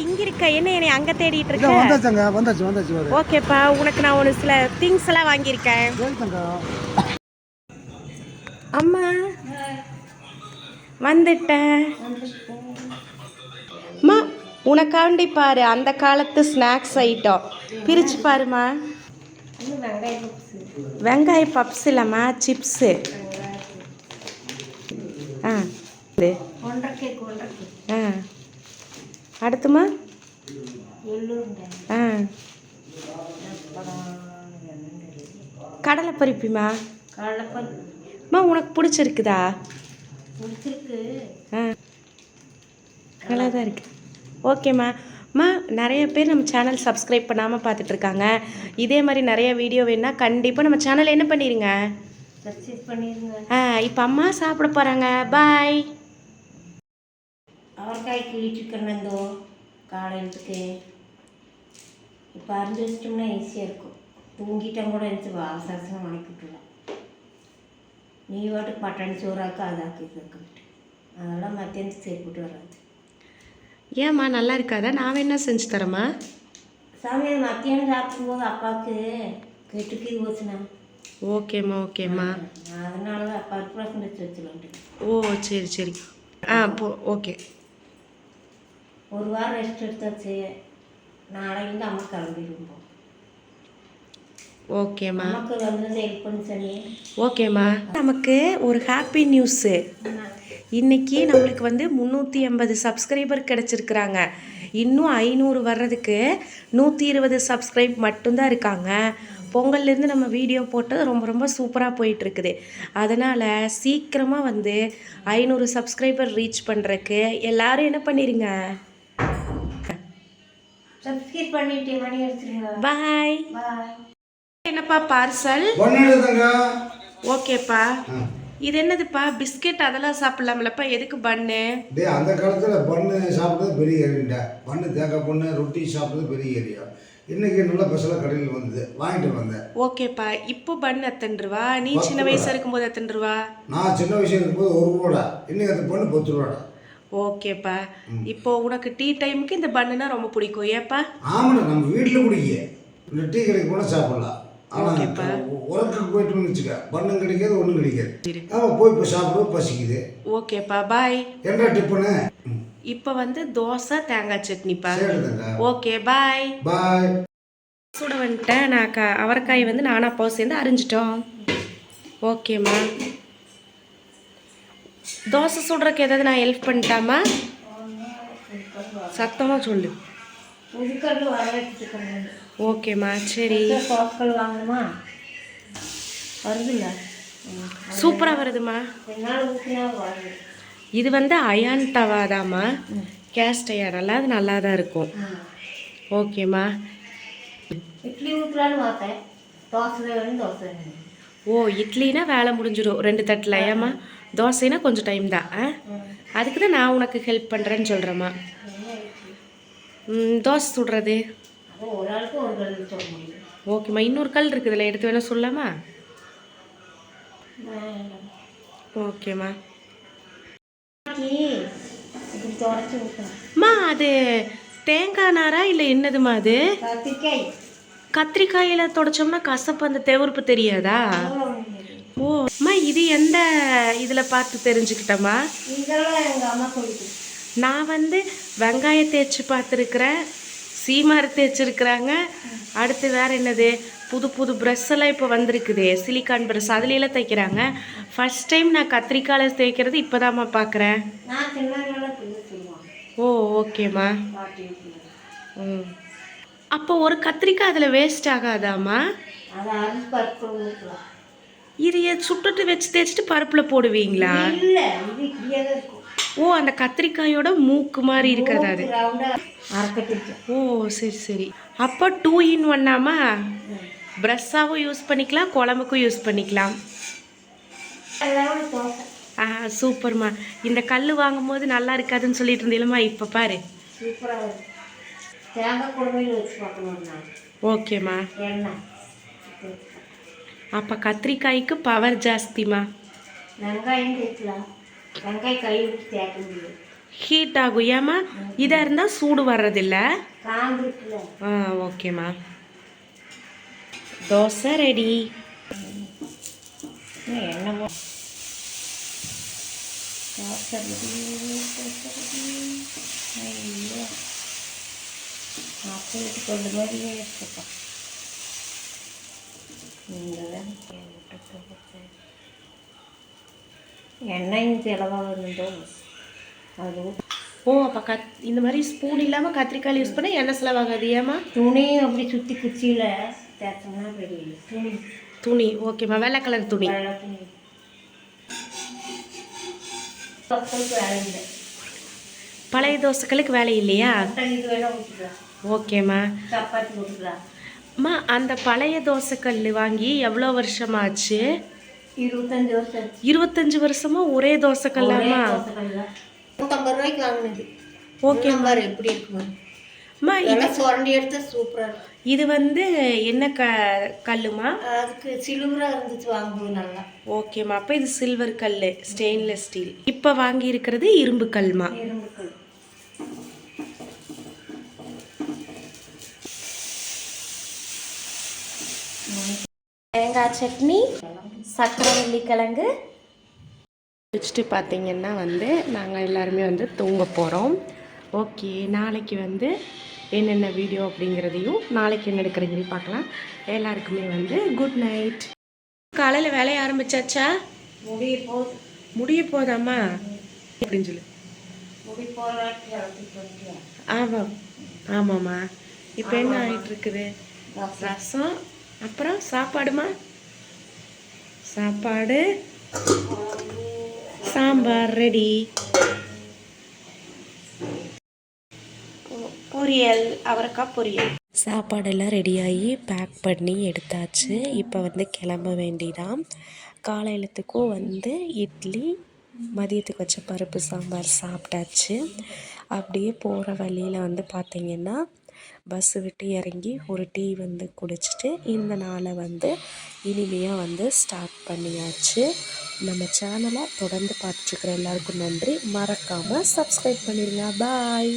இங்க இருக்க என்ன அங்க தேடிட்டு இருக்க? வந்தாச்சு. ஓகேப்பா, உனக்கு நான் ஒரு சில திங்ஸ் எல்லாம் வாங்கியிருக்கேன். அம்மா வந்துட்டேன். அம்மா உனக்காண்டி பாரு, அந்த காலத்து ஸ்நாக்ஸ் ஐட்டம் பிரிச்சு பாருமா. வெங்காய பப்ஸ் இல்லம்மா, சிப்ஸு. ஆ ஆ அடுத்துமா? ஆ கடலை பருப்பிமா. அம்மா உனக்கு பிடிச்சிருக்குதா? ஆ நல்லா தான் இருக்கு. ஓகேம்மா. அம்மா நிறைய பேர் நம்ம சேனல் சப்ஸ்கிரைப் பண்ணாமல் பார்த்துட்ருக்காங்க. இதே மாதிரி நிறைய வீடியோ வேணுன்னா கண்டிப்பாக நம்ம சேனல் என்ன பண்ணிடுங்க, இப்போ அம்மா சாப்பிட போகிறாங்க. பாய். அவரைக்காய் கிழிச்சுக்கிறேந்தோ காலையிலத்துக்கு இப்போ அரிஞ்சு வச்சிட்டோம்னா ஈஸியாக இருக்கும். தூங்கிட்டா கூட எடுத்து அவசரமாக வணக்கிட்டுலாம். நீ வாட்டுக்கு பட்டாணி சோறாக்க அதாக்கி வைக்கிட்டு அதெல்லாம் மத்தியானத்துக்கு சேர்ப்பிட்டு வராது. ஏம்மா நல்லா இருக்காதா? நான் என்ன செஞ்சு தரேம்மா? சாமி அது மத்தியானம் சாப்பிடும்போது அப்பாவுக்கு கெட்டுக்கு இது போச்சுண்ணா. ஓகேம்மா. அதனால தான் அப்பா ரசம் வச்சு வச்சுலான்ட்டு. ஓ சரி. ஓகே. ஒரு வாரம் ரெஸ்ட் எடுத்தாச்சு. நாளைக்கு அம்மா கிளம்பிடுவோம். ஓகேம்மா. நமக்கு வந்து ஹெல்ப் பண்ணி சரி. ஓகேம்மா. நமக்கு ஒரு ஹாப்பி நியூஸு. இன்றைக்கி நம்மளுக்கு வந்து 380 சப்ஸ்கிரைபர் கிடச்சிருக்குறாங்க. இன்னும் 500 வர்றதுக்கு 120 சப்ஸ்கிரைப் மட்டும்தான் இருக்காங்க. பொங்கல்லேருந்து நம்ம வீடியோ போட்டது ரொம்ப சூப்பராக போயிட்டுருக்குது. அதனால் சீக்கிரமாக வந்து 500 சப்ஸ்கிரைபர் ரீச் பண்ணுறக்கு எல்லோரும் என்ன பண்ணிடுங்க, சப்ஸ்கிரைப் பண்ணிட்டு மணி அடிச்சிருங்க. பாய். என்னப்பா பார்சல்? ஓகேப்பா. இது என்னதுப்பா? பிஸ்கெட் அதெல்லாம் சாப்பிடலாம்லப்பா, எதுக்கு பன்னு? அந்த காலத்தில் பன்னு சாப்பிட்றது பெரிய ஏரியா, பன்னு தேங்காய் பண்ணு ரொட்டி சாப்பிட்றது பெரிய ஏரியா. இன்னைக்கு நல்ல ஸ்பெஷலாக கடையில் வந்தது, வாங்கிட்டு வந்தேன். ஓகேப்பா. இப்போ பன் எத்தனை ரூபா? நீ சின்ன வயசாக இருக்கும்போது எத்தனை ரூபா? நான் சின்ன வயசு இருக்கும்போது 1 ரூபாடா. இன்னைக்கு அந்த பண்ணு 10 ரூபாடா. ஓகேப்பா. இப்போ உனக்கு டீ டைமுக்கு இந்த பண்ணுனா ரொம்ப பிடிக்கும், ஏப்பா? ஆமாண்ணா, நம்ம வீட்டில் குடிக்க இந்த டீ கடைக்கு போனால் சாப்பிடலாம். ஆனால் உரத்துக்கு போயிட்டு வச்சுக்க, பண்ணும் கிடைக்காது, ஒன்றும் கிடைக்காது. ஆமாம், போய் இப்போ சாப்பிடுவோம், பசிக்குது. ஓகேப்பா, பாய். என்ன டிஃபனு? இப்போ வந்து தோசை தேங்காய் சட்னிப்பா. ஓகே, பாய். சுட வந்துட்டேன். நான் அவரைக்காய் வந்து நானும் அப்பாவும் சேர்ந்து அரிஞ்சிட்டோம். ஓகேம்மா. தோசை சுடுறதுக்கு ஏதாவது நான் ஹெல்ப் பண்ணிட்டாமா? சத்தமாக சொல்லு. ஓகேம்மா, சரி. வாங்கணுமா? வருதுல்ல, சூப்பராக வருதுமா. இது வந்து அயான் தவாதாம்மா, கேஸ்ட் அயன், அது நல்லா தான் இருக்கும். ஓகேம்மா. இட்லி ஊற்றலான்னு பார்த்தேன், தோசை. ஓ, இட்லினா வேலை முடிஞ்சிடும் 2 தட்டில். ஏம்மா தோசைனா கொஞ்சம் டைம் தான். அதுக்கு தான் நான் உனக்கு ஹெல்ப் பண்ணுறேன்னு சொல்கிறேம்மா. தோசை சுடுறது ஓகேம்மா. இன்னொரு கல் இருக்குதுல்ல, எடுத்து வேணால் சொல்லலாமா? ஓகேம்மா. அம்மா அது தேங்காய் நாரா இல்லை என்னதுமா அது? கத்திரிக்காயில் தொடச்சோம்னா கசப்பு, அந்த தெவர்ப்பு தெரியாதா? ஓ அம்மா, இது எந்த இதில் பார்த்து தெரிஞ்சுக்கிட்டம்மா? நான் வந்து வெங்காயம் தேய்ச்சி பார்த்துருக்குறேன், சீமார் தேய்ச்சிருக்குறாங்க. அடுத்து வேறு என்னது, புது ப்ரெஷ் எல்லாம் இப்போ வந்திருக்குது, சிலிக்கான் ப்ரெஷ், அதுலெல்லாம் தைக்கிறாங்க. ஃபர்ஸ்ட் டைம் நான் கத்திரிக்காயில் தேய்க்கிறது இப்போ தான்மா பார்க்குறேன். ஓ ஓகேம்மா. அப்போ ஒரு கத்திரிக்காய் அதில் வேஸ்ட் ஆகாதாம்மா? இது சுட்டுட்டு வச்சு தேய்ச்சிட்டு பருப்பில் போடுவீங்களா? ஓ, அந்த கத்திரிக்காயோட மூக்கு மாதிரி இருக்காது அது? ஓ சரி. அப்போ 2 in 1ஆமா? ப்ரெஷ்ஷாகவும் யூஸ் பண்ணிக்கலாம், குழம்புக்கும் யூஸ் பண்ணிக்கலாம். சூப்பர்மா. இந்த கல் வாங்கும் போது நல்லா இருக்காதுன்னு சொல்லிட்டு இருந்தீங்களா, இப்போ பாரு. ஓகேம்மா. அப்போ கத்திரிக்காய்க்கு பவர் ஜாஸ்திமா. வெங்காயம் தேய்க்கலாம், வெங்காயம் கை வச்சு தேய்க்க முடியும். ஹீட் ஆகும் ஏம்மா? இதாக இருந்தால் சூடு வர்றதில்ல. காம்பு இருக்குல்ல. ஓகேம்மா. தோசை ரெடி. என்னமோ தோசை ரெடி. ஐயோ அப்போ கொண்டு மாதிரியே இருக்குப்பா. எண்ணெயும் செலவாகுதோ அது. அப்போ இந்த மாதிரி ஸ்பூன் இல்லாமல் கத்திரிக்காய் யூஸ் பண்ணால் எண்ணெய் செலவாகாது ஏம்மா? துணியும் அப்படி சுற்றி குச்சியில் தேய்ச்சோம்னா ரெடி. துணி ஓகேம்மா. வெள்ளை கலர் துணி. மக்களுக்கு வேலை இல்லை. பழைய தோசைகளுக்கு வேலை இல்லையா? இது வேணால் ஊற்றிக்கலாம். ஓகேம்மா. சப்பாத்தி ஊற்றிக்கலாம். அம்மா அந்த பழைய தோசைக்கல் வாங்கி எவ்வளோ வருஷமாச்சு? 25 வருஷம். 25 வருஷமா ஒரே தோசைக்கல்லாமா? 150 ரூபாய்க்கு வாங்கினது. ஓகே பாரு எப்படி இருக்குமா? அம்மா இது சுரண்டி எடுத்தா சூப்பராக இருக்கும். இது வந்து என்ன கல்லுமா? அதுக்கு சில்வராக இருந்துச்சு வாங்கும்போது நல்லா. ஓகேம்மா. அப்போ இது சில்வர் கல், ஸ்டெயின்லெஸ் ஸ்டீல். இப்போ வாங்கி இருக்கிறது இரும்பு கல்மா? இரும்பு கல். தேங்காய் சட்னி, சக்கரவள்ளி கிழங்கு வச்சுட்டு பார்த்தீங்கன்னா வந்து நாங்கள் எல்லாருமே வந்து தூங்க போகிறோம். ஓகே, நாளைக்கு வந்து என்னென்ன வீடியோ அப்படிங்கிறதையும் நாளைக்கு என்ன எடுக்கிறதையும் பார்க்கலாம். எல்லாருக்குமே வந்து குட் நைட். காலையில் வேலையை ஆரம்பிச்சாச்சா? முடிய போதாம்மா அப்படின்னு சொல்லு. ஆமாம் ஆமாம்மா. இப்போ என்ன ஆகிட்டு இருக்குது? ரசம், அப்புறம் சாப்பாடுமா? சாப்பாடு, சாம்பார் ரெடி, பொரியல், அவரைக்காய் பொரியல். சாப்பாடெல்லாம் ரெடியாகி பேக் பண்ணி எடுத்தாச்சு. இப்போ வந்து கிளம்ப வேண்டிதான். காலையிலத்துக்கும் வந்து இட்லி, மதியத்துக்கு வச்ச பருப்பு சாம்பார் சாப்பிட்டாச்சு. அப்படியே போகிற வழியில் வந்து பார்த்திங்கன்னா பஸ்ஸு விட்டு இறங்கி ஒரு டீ வந்து குடிச்சிட்டு இந்த நாளை வந்து இனிமையாக வந்து ஸ்டார்ட் பண்ணியாச்சு. நம்ம சேனலை தொடர்ந்து பார்த்துட்ருக்குற எல்லாருக்கும் நன்றி. மறக்காமல் சப்ஸ்கிரைப் பண்ணிடுங்க. பாய்.